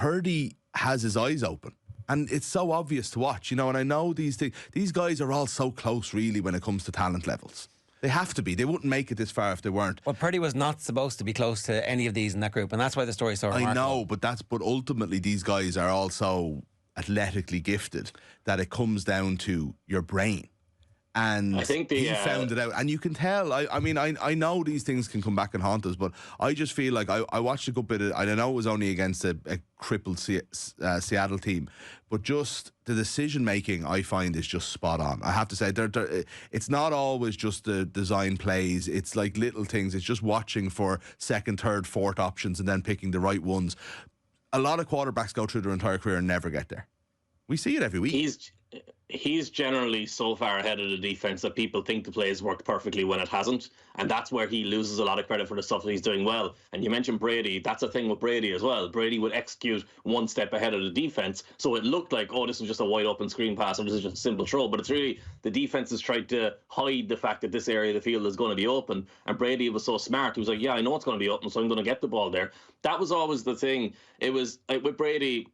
Purdy has his eyes open. And it's so obvious to watch, you know, and I know these things. These guys are all so close, really, when it comes to talent levels. They have to be. They wouldn't make it this far if they weren't. Well, Purdy was not supposed to be close to any of these in that group, and that's why the story is so remarkable. I know, but ultimately these guys are also athletically gifted that it comes down to your brain. And I think he found it out. And you can tell, I mean, I know these things can come back and haunt us, but I just feel like I watched a good bit of, I know it was only against a crippled Seattle team, but just the decision-making I find is just spot on. I have to say, it's not always just the design plays. It's like little things. It's just watching for second, third, fourth options and then picking the right ones. A lot of quarterbacks go through their entire career and never get there. We see it every week. He's generally so far ahead of the defense that people think the play has worked perfectly when it hasn't, and that's where he loses a lot of credit for the stuff that he's doing well. And you mentioned Brady. That's a thing with Brady as well. Brady would execute one step ahead of the defense, so it looked like, oh, this is just a wide open screen pass or this is just a simple throw, but it's really the defense has tried to hide the fact that this area of the field is going to be open, and Brady was so smart. He was like, yeah, I know it's going to be open, so I'm going to get the ball there. That was always the thing. It was with Brady.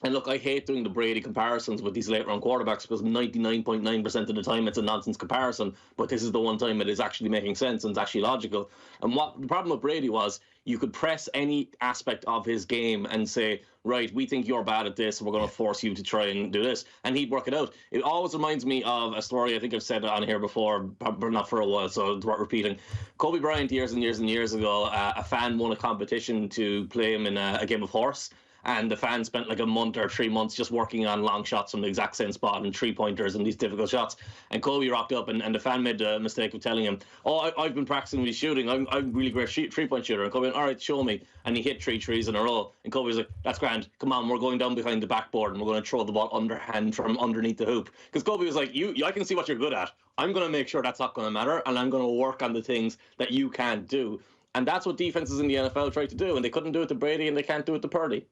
And look, I hate doing the Brady comparisons with these late-round quarterbacks because 99.9% of the time it's a nonsense comparison, but this is the one time it is actually making sense and it's actually logical. And what the problem with Brady was, you could press any aspect of his game and say, right, we think you're bad at this, and we're going to force you to try and do this. And he'd work it out. It always reminds me of a story, I think I've said it on here before, but not for a while, so it's worth repeating. Kobe Bryant, years and years and years ago, a fan won a competition to play him in a game of horse. And the fans spent like a month or 3 months just working on long shots from the exact same spot and three-pointers and these difficult shots. And Kobe rocked up, and the fan made the mistake of telling him, oh, I've been practicing with shooting. I'm a really great three-point shooter. And Kobe went, all right, show me. And he hit 3 threes in a row. And Kobe was like, that's grand. Come on, we're going down behind the backboard and we're going to throw the ball underhand from underneath the hoop. Because Kobe was like, I can see what you're good at. I'm going to make sure that's not going to matter, and I'm going to work on the things that you can't do. And that's what defenses in the NFL try to do. And they couldn't do it to Brady, and they can't do it to Purdy.